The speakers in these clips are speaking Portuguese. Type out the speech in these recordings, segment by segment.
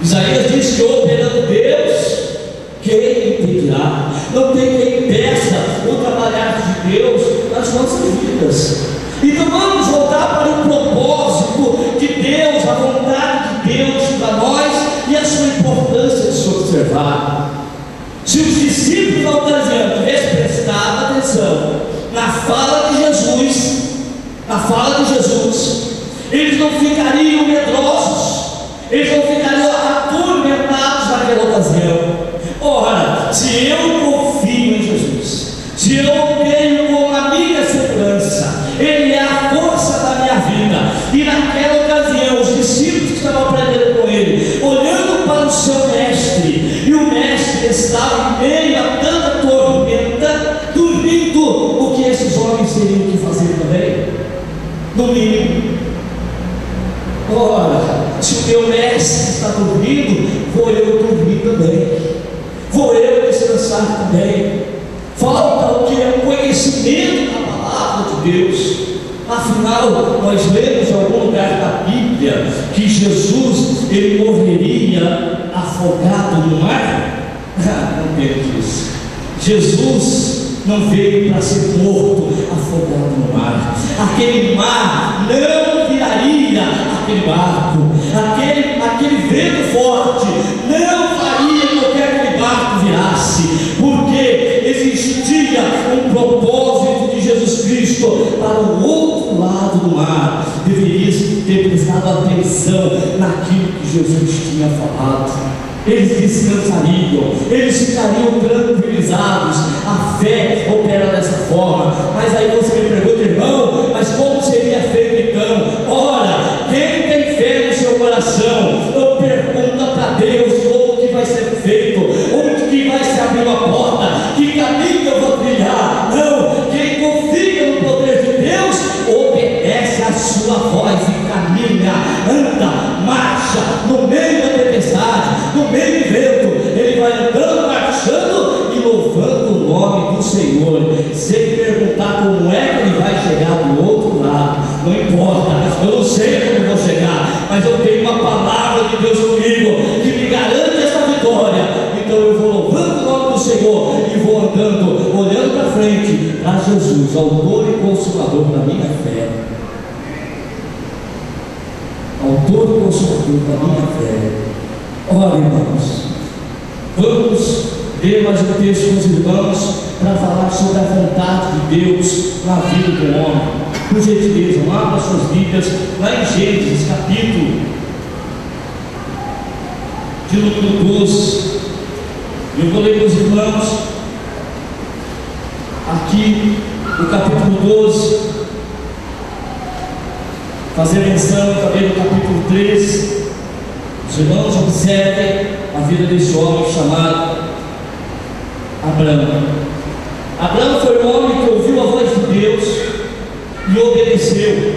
Isaías diz que operando Deus, quem impedirá? Não tem quem impeça o trabalhar de Deus nas nossas vidas. Então vamos voltar para o propósito de Deus, a vontade de Deus para nós e a sua importância de se observar. Se os discípulos da ocasião tivessem prestado atenção na fala de Jesus, eles não ficariam medrosos, eles não ficariam atormentados naquela ocasião. Ora, se eu confio em Jesus, se eu tenho como a minha segurança, Ele é a força da minha vida, e naquela ocasião os discípulos que estavam aprendendo com Ele, olhando para o seu mestre, e o mestre estava em meio a tanta tormenta, dormindo, o que esses homens teriam que fazer também? No mínimo. Ora, se o meu mestre está dormindo, vou eu dormir também, vou eu descansar também. Falta o que é o conhecimento da palavra de Deus. Afinal, nós lemos em algum lugar da Bíblia que Jesus, ele morreria afogado no mar. Não temos isso. Jesus não veio para ser morto afogado no mar. Aquele mar não viraria aquele barco, aquele vento forte não faria com que aquele barco virasse, porque existia um propósito de Jesus Cristo para o outro lado do mar. Deveria ter prestado atenção naquilo que Jesus tinha falado. Eles descansariam, eles ficariam tranquilizados. A fé opera dessa forma. Mas aí você me pergunta, irmão, mas como seria feito então? Ora, quem tem fé no seu coração, não pergunta para Deus como que vai ser feito, onde que vai se abrir uma porta, que caminho eu vou trilhar. Não, quem confia no poder de Deus, obedece a sua voz e caminha, anda, marcha no meio da tempestade, no meio do vento. Ele vai andando, marchando e louvando o nome do Senhor, sem perguntar como é que ele vai chegar do outro lado. Não importa, eu não sei como eu vou chegar, mas eu tenho uma palavra de Deus comigo que me garante essa vitória. Então eu vou louvando o nome do Senhor e vou andando, olhando para frente, para Jesus, autor e consumador da minha fé. Autor e consumador da minha fé. Ora, irmãos, vamos ler mais um texto com os irmãos para falar sobre a vontade de Deus na vida do homem. Por gentileza, abra suas Bíblias lá em Gênesis, capítulo de número 12. Eu vou ler com os irmãos aqui o capítulo 12, fazer menção também no capítulo 13. Os irmãos observem a vida desse homem chamado Abraão. Abraão foi um homem que ouviu a voz de Deus e obedeceu,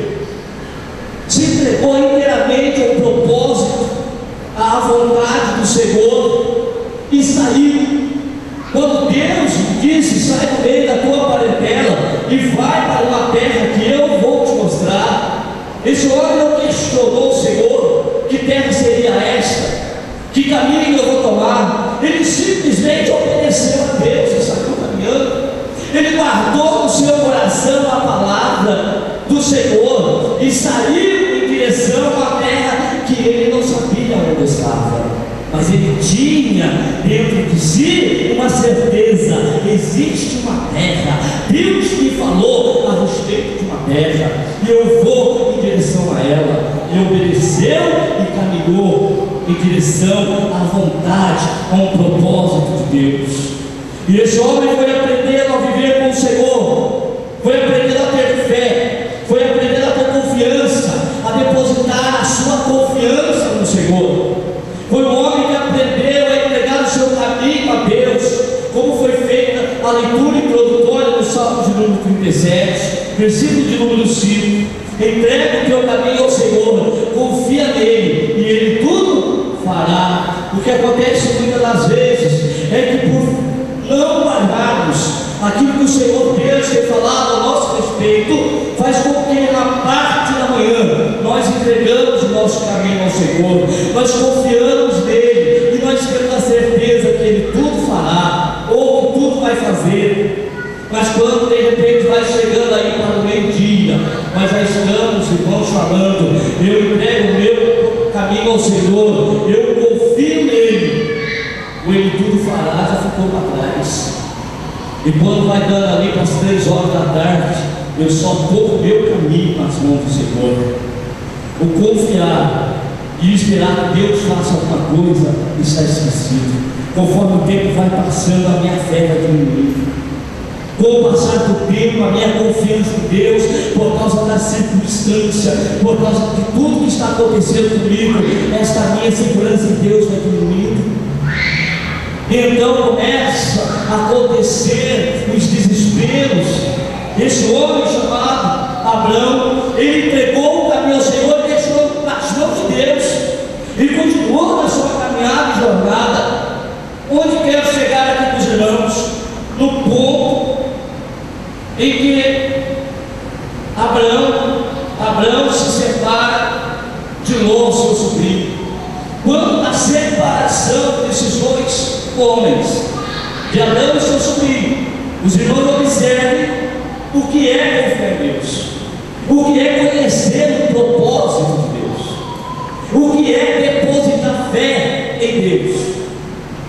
se entregou inteiramente ao propósito, à vontade do Senhor e saiu. Quando Deus disse: sai do meio da tua parentela e vai para uma terra que eu vou te mostrar, esse homem não questionou o Senhor: que terra seria esta? Que caminho eu vou tomar? Ele simplesmente obedeceu a Deus e saiu caminhando. Ele guardou no seu coração a palavra do Senhor e saiu em direção à terra que ele não sabia onde estava, mas ele tinha dentro de si uma certeza: existe uma terra, Deus me falou a respeito de uma terra e eu vou em direção a ela. Ele obedeceu e caminhou em direção à vontade, a um propósito de Deus. E esse homem foi aprendendo a viver com o Senhor, foi aprendendo a ter fé, foi aprendendo a ter confiança, a depositar a sua confiança no Senhor. Foi um homem que aprendeu a entregar o seu caminho a Deus, como foi feita a leitura introdutória do Salmo de número 37, versículo de número 5. Entrega o teu caminho ao Senhor, confia nele e ele tudo fará. O que acontece muitas das vezes é que por não guardarmos aquilo que o Senhor Deus tem falado a nosso respeito, faz com que na parte da manhã nós entregamos o nosso caminho ao Senhor, nós confiamos nele fará, ou que tudo vai fazer. Mas quando de repente vai chegando aí para o meio-dia, nós já estamos, irmãos, falando, eu entrego o meu caminho ao Senhor, eu confio nele, o Ele tudo fará já ficou para trás. E quando vai dando ali para as 3 horas da tarde, eu só pôr o meu caminho nas mãos do Senhor. O confiar e esperar que Deus faça alguma coisa está esquecido. Conforme o tempo vai passando, a minha fé vai diminuindo. Com o passar do tempo, a minha confiança em Deus, por causa da circunstância, por causa de tudo que está acontecendo comigo, esta minha segurança em Deus vai diminuindo. Então começa a acontecer os desesperos. Esse homem chamado Abraão, ele entregou o caminho ao Senhor e deixou nas mãos de Deus, e continuou na sua caminhada e jornada. Onde quero chegar aqui com os irmãos? No ponto em que Abraão se separa de Ló, seu sobrinho. Quando a separação desses dois homens, de Abraão e seu sobrinho, os irmãos observem o que é confiar em Deus, o que é conhecer o propósito de Deus, o que é depositar fé em Deus,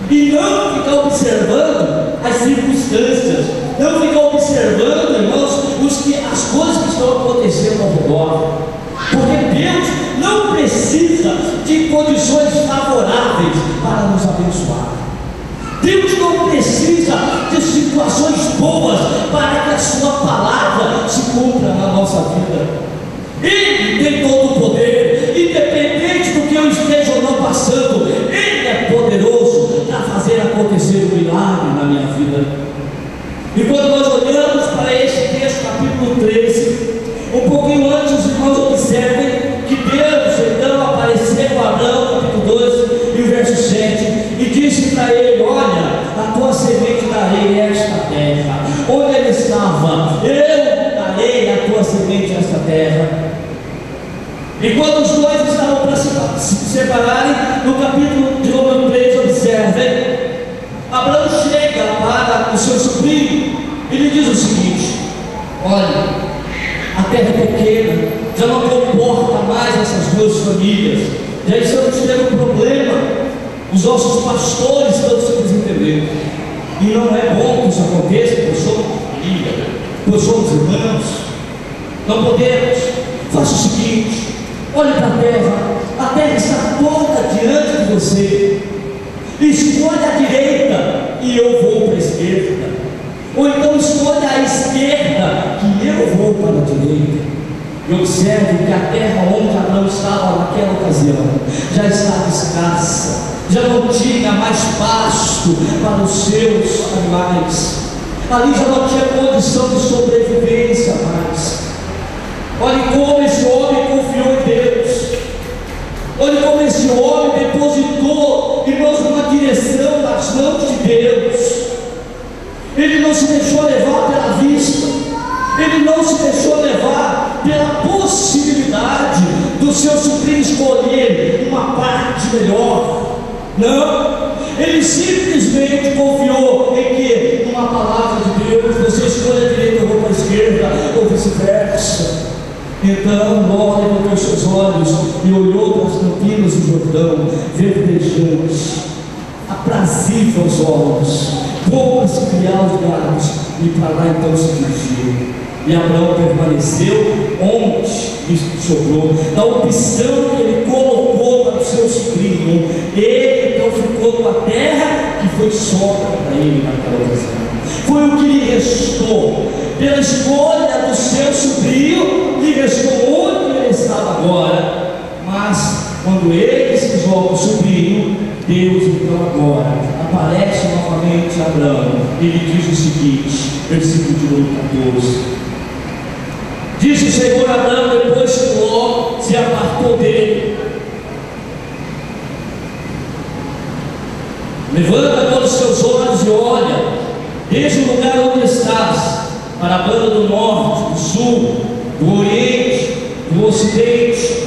e não ficar observando as circunstâncias, não ficar observando, irmãos, as coisas que estão acontecendo ao redor, porque Deus não precisa de condições favoráveis para nos abençoar. Deus não precisa de situações boas para que a sua palavra se cumpra na nossa vida. Ele tem todo o poder, independente do que eu esteja ou não passando. Ele é poderoso para fazer acontecer um milagre na minha vida. E quando nós olhamos para este texto, capítulo 13, um pouquinho antes, os irmãos observem que Deus então apareceu a Abraão, capítulo 12 e o verso 7, e disse para ele: olha, a tua semente darei esta terra. Onde ele estava, eu darei a tua semente esta terra. E quando os dois estavam para se separarem, no capítulo de número 3, observem, Abraão chega para o seu sobrinho e lhe diz o seguinte: olha, a terra é pequena, já não comporta mais essas duas famílias, já estamos tendo um problema, os nossos pastores estão se desentendendo, e não é bom que isso aconteça, porque somos família, porque somos irmãos, não podemos. Faça o seguinte: olhe para a terra está toda diante de você, escolha a direita e eu vou para a esquerda, ou então escolha a esquerda que eu vou para a direita. E observe que a terra onde Abraão estava naquela ocasião já estava escassa, já não tinha mais pasto para os seus animais, ali já não tinha condição de sobrevivência mais. Olhe como esse homem confiou em Deus, olhe como esse homem depositou, irmãos, uma direção nas mãos de Deus. Ele não se deixou levar pela vista, ele não se deixou levar pela possibilidade do seu sobrinho escolher uma parte melhor. Não, ele simplesmente confiou em que, numa palavra de Deus, você escolhe a direita, eu vou para a esquerda, ou vice-versa. Então Ló levantou seus olhos e olhou para as campinas do Jordão, verdejantes, aprazível aos olhos, boas para criar os gados, e para lá então se dirigiu. E Abraão permaneceu onde lhe sobrou, na opção que ele colocou para o seu sobrinho. Ele então ficou com a terra que foi sobra para ele naquela ocasião. Foi o que lhe restou, pela escolha do seu sobrinho, lhe restou onde ele estava agora. Mas quando ele se isola o sobrinho, Deus então agora aparece novamente a Abraão e lhe diz o seguinte, versículo de número 14: disse o Senhor a Abraão depois que Ló se apartou dele: levanta todos os seus olhos e olha, desde o lugar onde estás, para a banda do norte, do sul, do oriente, do ocidente,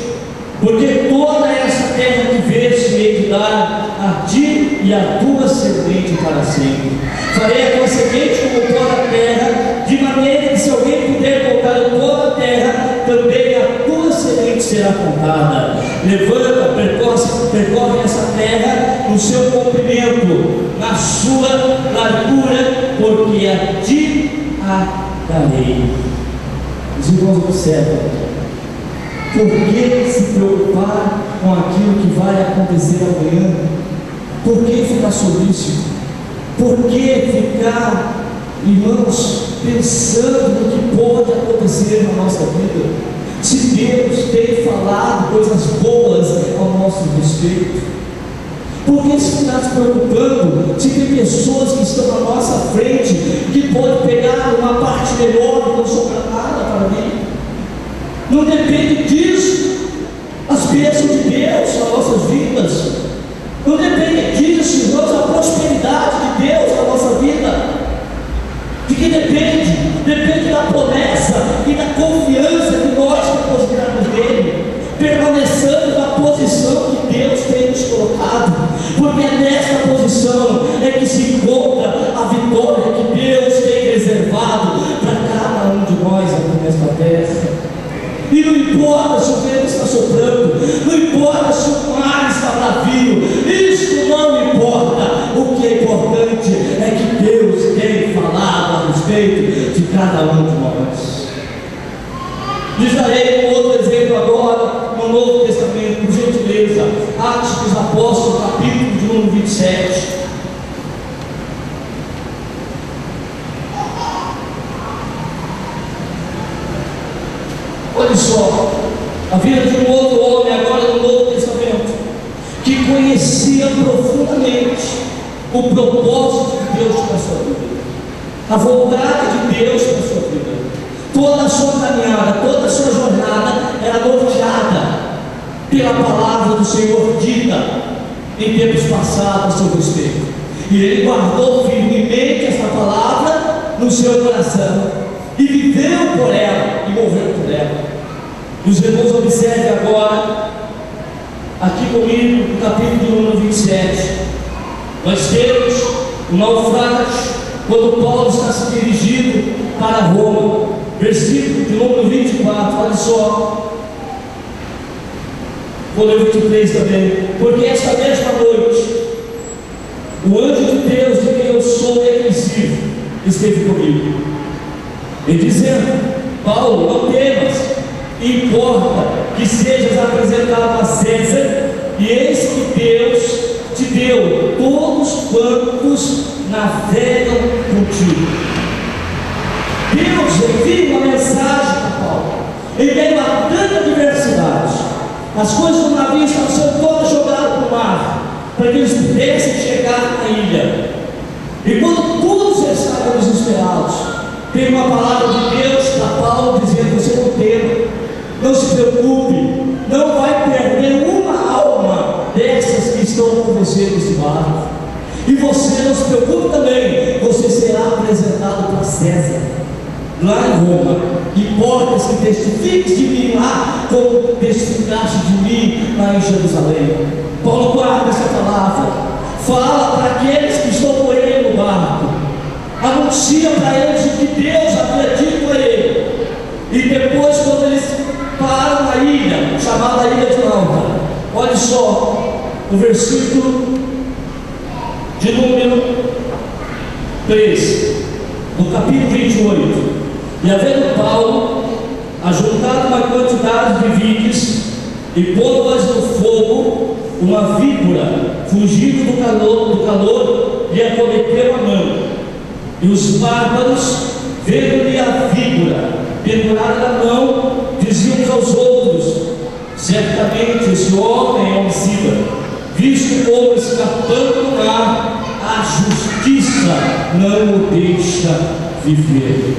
porque toda essa terra que vês hei de dar a ti e a tua semente para sempre. Farei a tua semente como o pó da terra, de maneira que se alguém puder contar o pó da terra, também a tua semente será contada. Levanta, percorre essa terra no seu comprimento, na sua largura, porque a ti a darei. Os irmãos observam: por que se preocupar com aquilo que vai acontecer amanhã? Por que ficar solícito? Por que ficar, irmãos, pensando no que pode acontecer na nossa vida, se Deus tem falado coisas boas ao nosso respeito? Por que se está se preocupando se tem pessoas que estão na nossa frente que podem pegar uma parte melhor e não sobra nada para mim? Não depende disso as bênçãos de Deus nas nossas vidas. Não depende disso, irmãos, a prosperidade de Deus na nossa vida. De que depende? Depende da promessa e da confiança que nós depositamos nele, permaneçando na posição que Deus tem nos colocado, porque é nesta posição é que se encontra a vitória que Deus tem reservado para cada um de nós aqui nesta terra. E não importa se o vento está soprando, não importa se o mar está bravio, isso não importa. O que é importante é que Deus tem falado a respeito de cada um de nós. Lhes darei um outro exemplo agora no Novo Testamento, por gentileza. Atos dos Apóstolos, capítulo de número 27. Olha só, a vida de um outro homem agora no Novo Testamento, que conhecia profundamente o propósito de Deus para a sua vida, a vontade de Deus para a sua vida. Toda a sua caminhada, toda a sua jornada era norteada pela palavra do Senhor dita em tempos passados a seu respeito. E ele guardou firmemente essa palavra no seu coração e viveu por ela e morreu por ela. Os irmãos observem agora, aqui comigo, no capítulo número 27, nós temos o naufrágio, quando Paulo está se dirigindo para Roma, versículo de número 24, olha só, vou ler o 23 também. Porque esta mesma noite, o anjo de Deus, de quem eu sou reconhecido, esteve comigo, e dizendo: Paulo, não temas, importa que sejas apresentado a César, e eis que Deus te deu todos quantos navegam contigo. Deus envia uma mensagem para Paulo, em meio a tanta diversidade. As coisas do navio estavam sendo todas jogadas para o mar, para que eles pudessem chegar na ilha. E quando todos estavam desesperados, tem uma palavra de Deus para Paulo dizendo: você não tema, não se preocupe, não vai perder uma alma dessas que estão com você nesse barco. E você não se preocupe também, você será apresentado para César, lá em Roma. Importa que testifiques de mim lá, como testificaste de mim lá em Jerusalém. Paulo guarda essa palavra, fala para aqueles que estão com ele no barco, anuncia para eles o que Deus havia dito a ele. E depois, quando eles param na ilha, chamada Ilha de Malta, olha só o versículo de número 3, no capítulo 28. E havendo Paulo ajuntado uma quantidade de vídeos e pondo-as no fogo, uma víbora, fugindo do calor, lhe acometeu a mão. E os bárbaros, vendo-lhe a víbora pendurada na mão, diziam uns aos outros: certamente esse homem é homicida, visto como escapando do mar, a justiça não o deixa viver.